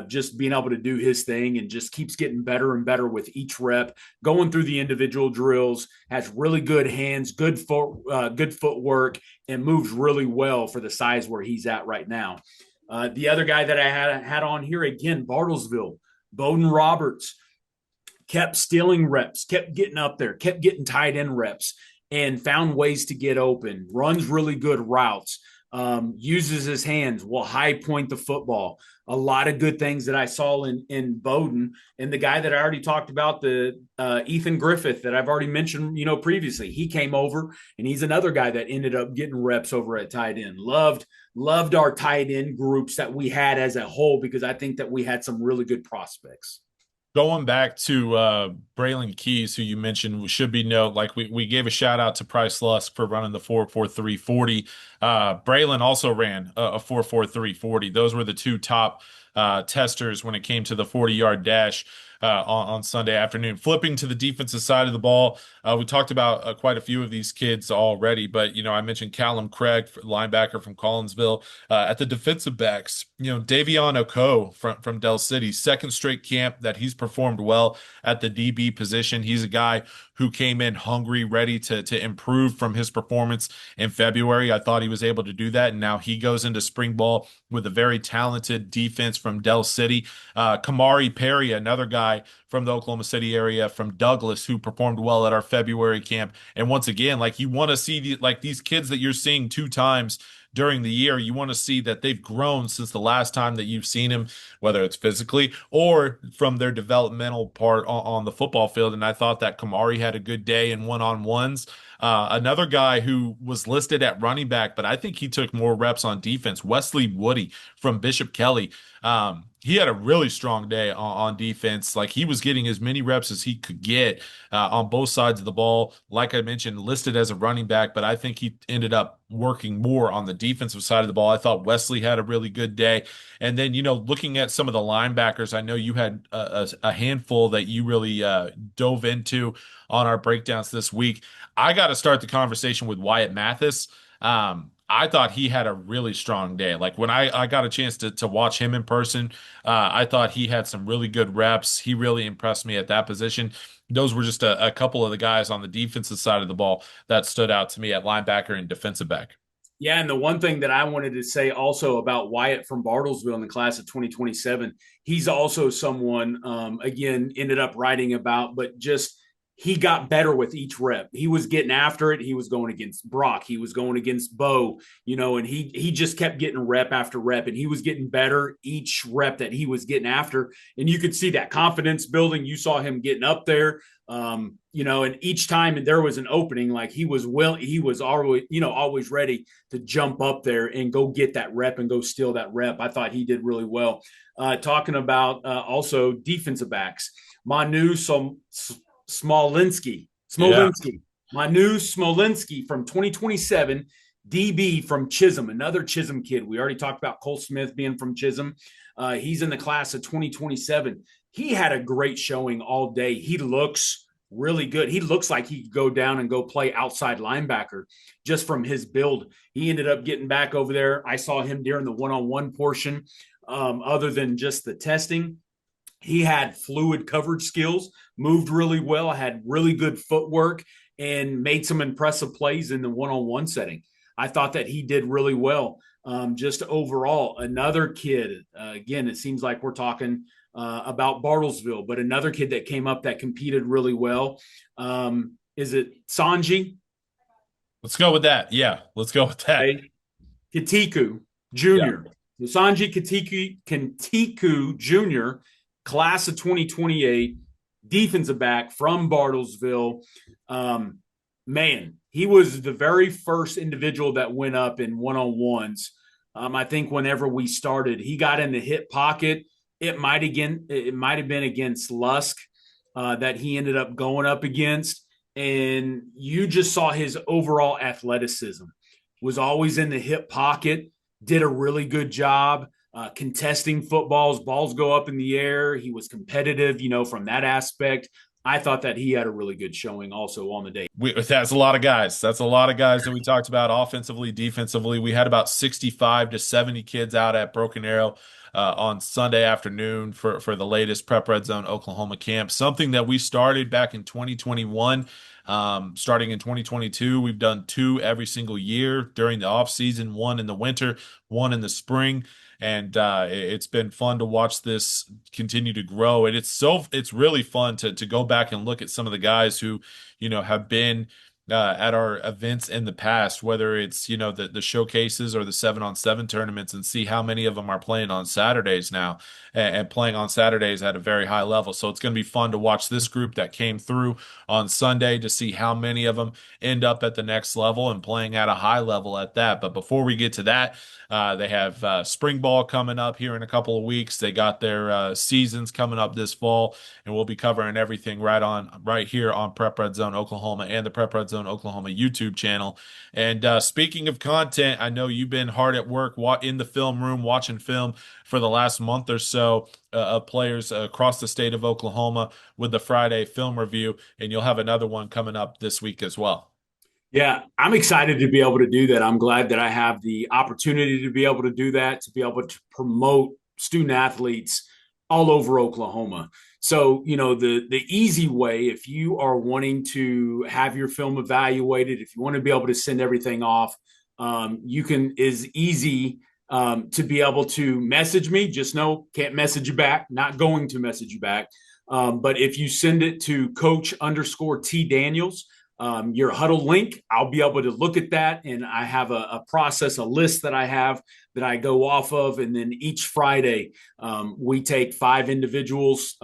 Just being able to do his thing, and just keeps getting better and better with each rep, going through the individual drills, has really good hands, good footwork, and moves really well for the size where he's at right now. The other guy that I had on here again, Bartlesville, Bowden Roberts, kept stealing reps, kept getting up there, kept getting tight end reps, and found ways to get open, runs really good routes. Uses his hands, will high point the football. A lot of good things that I saw in Bowden. And the guy that I already talked about, the Ethan Griffith that I've already mentioned, previously, he came over, and he's another guy that ended up getting reps over at tight end. Loved our tight end groups that we had as a whole, because I think that we had some really good prospects. Going back to Braylon Keys, who you mentioned, should be note, like we gave a shout out to Price Lusk for running the 4.43 40. Braylon also ran a 4.43 40. Those were the two top testers when it came to the 40-yard dash on Sunday afternoon. Flipping to the defensive side of the ball, we talked about quite a few of these kids already, but I mentioned Callum Craig, linebacker from Collinsville. At the defensive backs, Davion Oko from Del City, second straight camp that he's performed well at the DB position. He's a guy who came in hungry, ready to improve from his performance in February. I thought he was able to do that, and now he goes into spring ball with a very talented defense from Del City. Kamari Perry, another guy from the Oklahoma City area, from Douglas, who performed well at our February camp. And once again, like, you want to see these kids that you're seeing two times during the year, you want to see that they've grown since the last time that you've seen him, whether it's physically or from their developmental part on the football field. And I thought that Kamari had a good day in one-on-ones. Another guy who was listed at running back, but I think he took more reps on defense, Wesley Woody from Bishop Kelly. He had a really strong day on defense. Like, he was getting as many reps as he could get on both sides of the ball. Like I mentioned, listed as a running back, but I think he ended up working more on the defensive side of the ball. I thought Wesley had a really good day. And then, looking at some of the linebackers, I know you had a handful that you really dove into on our breakdowns this week. I got to start the conversation with Wyatt Mathis. I thought he had a really strong day. Like, when I got a chance to watch him in person, I thought he had some really good reps. He really impressed me at that position. Those were just a couple of the guys on the defensive side of the ball that stood out to me at linebacker and defensive back. Yeah, and the one thing that I wanted to say also about Wyatt from Bartlesville in the class of 2027, he's also someone, again, ended up writing about, but just he got better with each rep. He was getting after it. He was going against Brock. He was going against Bo, and he just kept getting rep after rep, and he was getting better each rep that he was getting after. And you could see that confidence building. You saw him getting up there. And each time there was an opening, like he was always ready to jump up there and go get that rep and go steal that rep. I thought he did really well. Talking about also defensive backs, Manu Smolinski, Yeah. Manu Smolinski from 2027, DB from Chisholm, another Chisholm kid. We already talked about Cole Smith being from Chisholm. He's in the class of 2027. He had a great showing all day. He looks really good. He looks like he could go down and go play outside linebacker just from his build. He ended up getting back over there. I saw him during the one-on-one portion. Other than just the testing, he had fluid coverage skills, moved really well, had really good footwork, and made some impressive plays in the one-on-one setting. I thought that he did really well. Just overall, another kid, again, it seems like we're talking about Bartlesville, but another kid that came up that competed really well. Is it Sanji? Let's go with that. Yeah, let's go with that. Okay. Katiku Yeah. Jr. Sanji Katiku Jr., class of 2028, defensive back from Bartlesville. Man, he was the very first individual that went up in one-on-ones. I think whenever we started, he got in the hip pocket. It might have been against Lusk that he ended up going up against, and you just saw his overall athleticism. Was always in the hip pocket, did a really good job contesting footballs. Balls go up in the air. He was competitive, from that aspect. I thought that he had a really good showing also on the day. That's a lot of guys. That's a lot of guys that we talked about offensively, defensively. We had about 65 to 70 kids out at Broken Arrow on Sunday afternoon for the latest Prep Red Zone Oklahoma camp, something that we started back in 2021. Starting in 2022, we've done two every single year during the off season, one in the winter, one in the spring. And it's been fun to watch this continue to grow. And it's really fun to go back and look at some of the guys who, have been at our events in the past, whether it's, the showcases or the 7-on-7 tournaments, and see how many of them are playing on Saturdays now and playing on Saturdays at a very high level. So it's going to be fun to watch this group that came through on Sunday to see how many of them end up at the next level and playing at a high level at that. But before we get to that, they have spring ball coming up here in a couple of weeks. They got their seasons coming up this fall, and we'll be covering everything right here on Prep Red Zone Oklahoma and the Prep Red Zone Oklahoma YouTube channel. And speaking of content, I know you've been hard at work in the film room watching film for the last month or so of players across the state of Oklahoma with the Friday film review, and you'll have another one coming up this week as well. Yeah, I'm excited to be able to do that. I'm glad that I have the opportunity to be able to do that, to be able to promote student athletes all over Oklahoma. So, the easy way, if you are wanting to have your film evaluated, if you want to be able to send everything off, is easy to be able to message me. Just know, can't message you back, not going to message you back. But if you send it to Coach_T Daniels, your huddle link, I'll be able to look at that. And I have a process, a list that I have that I go off of. And then each Friday, we take 5 individuals,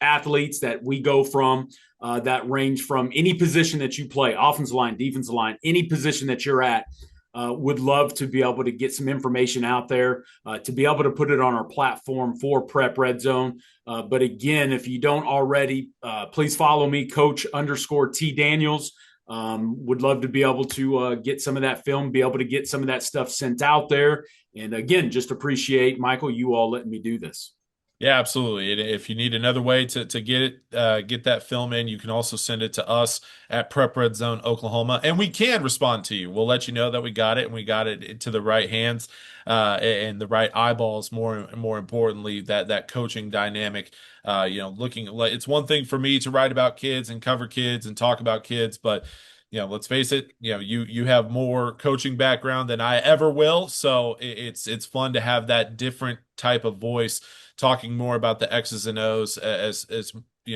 athletes that we go from that range from any position that you play, offensive line, defensive line, any position that you're at. Would love to be able to get some information out there, to be able to put it on our platform for Prep Red Zone. But again, if you don't already, please follow me, Coach_T Daniels. Would love to be able to get some of that film, be able to get some of that stuff sent out there. And again, just appreciate, Michael, you all letting me do this. Yeah, absolutely. And if you need another way to get that film in, you can also send it to us at Prep Red Zone Oklahoma, and we can respond to you. We'll let you know that we got it and we got it into the right hands and the right eyeballs. More importantly, that coaching dynamic. Looking like it's one thing for me to write about kids and cover kids and talk about kids, but let's face it, you have more coaching background than I ever will, so it's fun to have that different type of voice talking more about the X's and O's as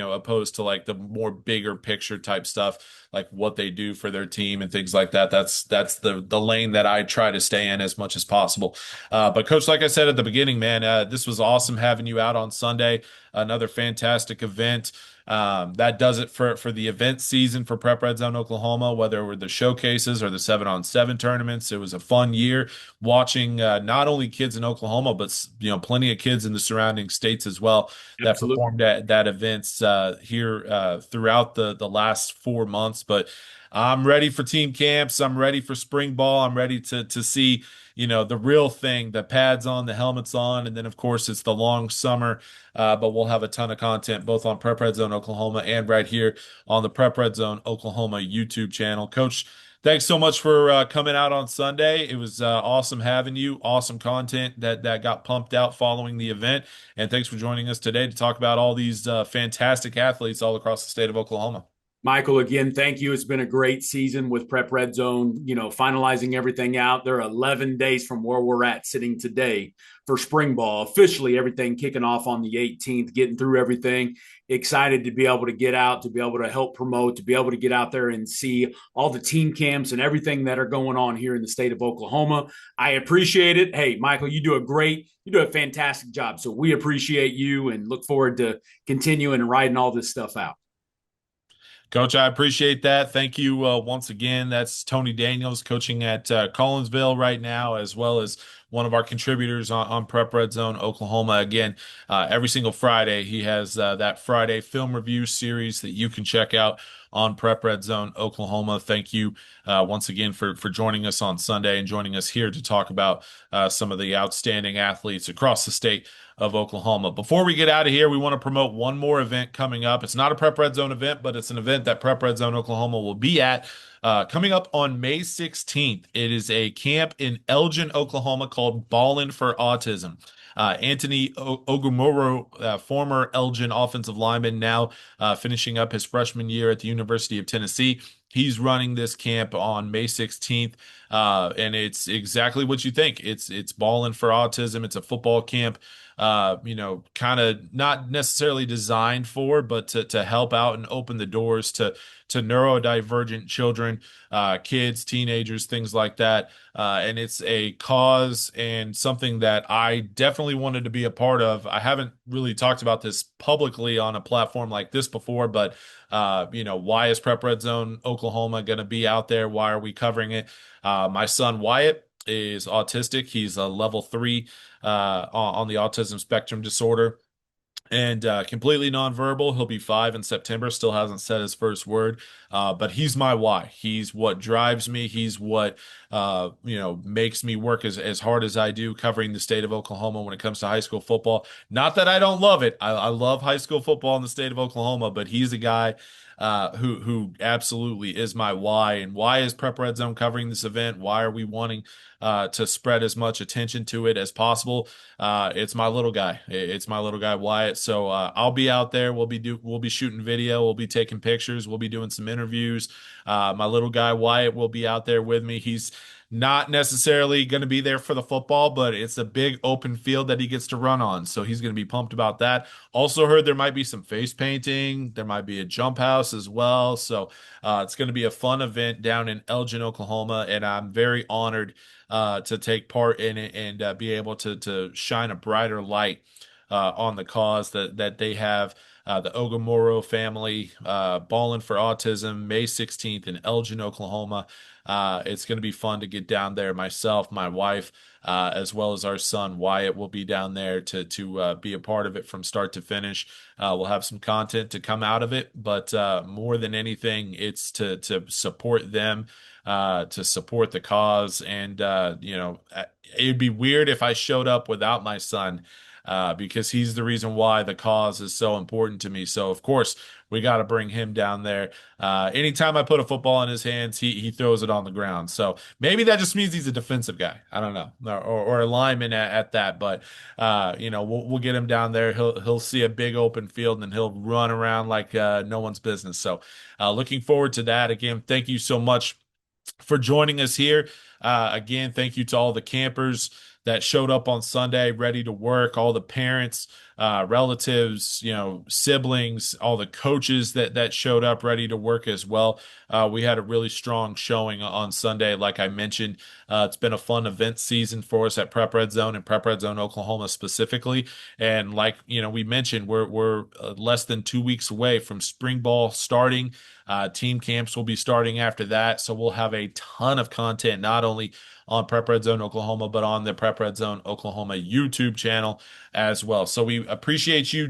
opposed to like the more bigger picture type stuff, like what they do for their team and things like that. That's the lane that I try to stay in as much as possible. But coach, like I said at the beginning, man, this was awesome having you out on Sunday. Another fantastic event. That does it for the event season for Prep Red Zone Oklahoma, whether it were the showcases or the 7-on-7 tournaments. It was a fun year watching not only kids in Oklahoma, but plenty of kids in the surrounding states as well that Absolutely. performed at that events here throughout the last 4 months. But I'm ready for team camps. I'm ready for spring ball. I'm ready to see the real thing, the pads on, the helmets on, and then of course it's the long summer. But we'll have a ton of content both on Prep Red Zone Oklahoma and right here on the Prep Red Zone Oklahoma YouTube channel. Coach, thanks so much for coming out on Sunday. It was awesome having you. Awesome content that got pumped out following the event. And thanks for joining us today to talk about all these fantastic athletes all across the state of Oklahoma. Michael, again, thank you. It's been a great season with Prep Red Zone, finalizing everything out. There are 11 days from where we're at sitting today for spring ball. Officially, everything kicking off on the 18th, getting through everything. Excited to be able to get out, to be able to help promote, to be able to get out there and see all the team camps and everything that are going on here in the state of Oklahoma. I appreciate it. Hey, Michael, you do a fantastic job. So we appreciate you and look forward to continuing and riding all this stuff out. Coach, I appreciate that. Thank you once again. That's Tony Daniels coaching at Collinsville right now, as well as one of our contributors on Prep Red Zone Oklahoma. Again, every single Friday, he has that Friday film review series that you can check out on Prep Red Zone Oklahoma. Thank you once again for joining us on Sunday and joining us here to talk about some of the outstanding athletes across the state of Oklahoma. Before we get out of here, we want to promote one more event coming up. It's not a Prep Red Zone event, but it's an event that Prep Red Zone Oklahoma will be at coming up on May 16th. It is a camp in Elgin, Oklahoma called Ballin' for Autism. Anthony Ogumoro, former Elgin offensive lineman, now finishing up his freshman year at the University of Tennessee. He's running this camp on May 16th, and it's exactly what you think. It's Ballin' for Autism. It's a football camp, kind of not necessarily designed for, but to help out and open the doors to neurodivergent children, kids, teenagers, things like that. And it's a cause and something that I definitely wanted to be a part of. I haven't really talked about this publicly on a platform like this before, but why is Prep Red Zone Oklahoma going to be out there? Why are we covering it? My son Wyatt is autistic. He's a level 3 on the autism spectrum disorder and completely nonverbal. He'll be 5 in September. Still hasn't said his first word, but he's my why. He's what drives me. He's what makes me work as hard as I do covering the state of Oklahoma when it comes to high school football. Not that I don't love it. I love high school football in the state of Oklahoma, but he's a guy who absolutely is my why. And why is Prep Red Zone covering this event? Why are we wanting to spread as much attention to it as possible? It's my little guy. It's my little guy Wyatt. So I'll be out there. We'll be shooting video. We'll be taking pictures. We'll be doing some interviews. My little guy Wyatt will be out there with me. He's not necessarily going to be there for the football, but it's a big open field that he gets to run on. So he's going to be pumped about that. Also heard there might be some face painting. There might be a jump house as well. So it's going to be a fun event down in Elgin, Oklahoma. And I'm very honored to take part in it and be able to shine a brighter light on the cause that they have. The Ogumoro family, Ballin' for Autism, May 16th in Elgin, Oklahoma. It's going to be fun to get down there. Myself, my wife, as well as our son Wyatt will be down there to be a part of it from start to finish. We'll have some content to come out of it, but more than anything, it's to support them, to support the cause. And it'd be weird if I showed up without my son. Because he's the reason why the cause is so important to me. So, of course, we got to bring him down there. Anytime I put a football in his hands, he throws it on the ground. So maybe that just means he's a defensive guy. I don't know, or a lineman at that. But we'll get him down there. He'll see a big open field and he'll run around like no one's business. So, looking forward to that. Again, thank you so much for joining us here. Again, thank you to all the campers that showed up on Sunday ready to work, all the parents, relatives, siblings, all the coaches that showed up ready to work as well. We had a really strong showing on Sunday, like I mentioned. It's been a fun event season for us at Prep Red Zone and Prep Red Zone Oklahoma specifically. And like we mentioned, we're less than 2 weeks away from spring ball starting. Team camps will be starting after that, so we'll have a ton of content not only on Prep Red Zone Oklahoma, but on the Prep Red Zone Oklahoma YouTube channel as well. So we appreciate you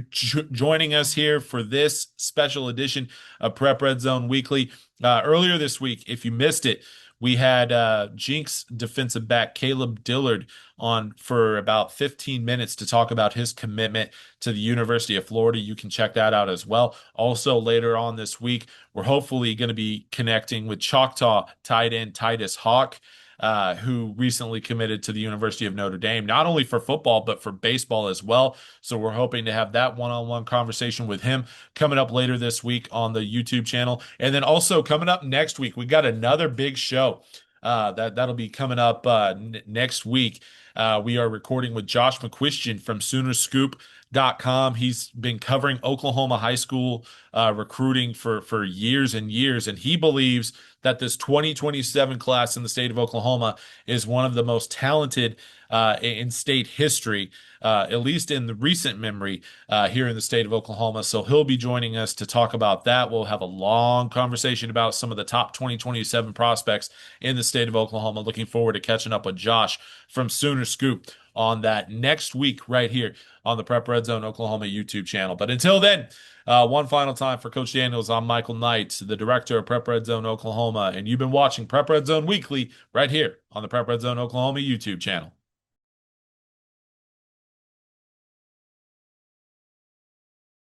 joining us here for this special edition of Prep Red Zone Weekly. Earlier this week, if you missed it, we had Jinx defensive back Caleb Dillard on for about 15 minutes to talk about his commitment to the University of Florida. You can check that out as well. Also, later on this week, we're hopefully going to be connecting with Choctaw tight end Titus Hawk, who recently committed to the University of Notre Dame, not only for football, but for baseball as well. So we're hoping to have that one-on-one conversation with him coming up later this week on the YouTube channel. And then also coming up next week, we got another big show that'll be coming up next week. We are recording with Josh McQuistion from Soonerscoop.com. He's been covering Oklahoma high school recruiting for years and years, and he believes that this 2027 class in the state of Oklahoma is one of the most talented in state history, at least in the recent memory here in the state of Oklahoma. So he'll be joining us to talk about that. We'll have a long conversation about some of the top 2027 prospects in the state of Oklahoma. Looking forward to catching up with Josh from Sooner Scoop on that next week right here on the Prep Red Zone Oklahoma YouTube channel. But until then, one final time for Coach Daniels, I'm Michael Knight, the director of Prep Red Zone Oklahoma, and you've been watching Prep Red Zone Weekly right here on the Prep Red Zone Oklahoma YouTube channel.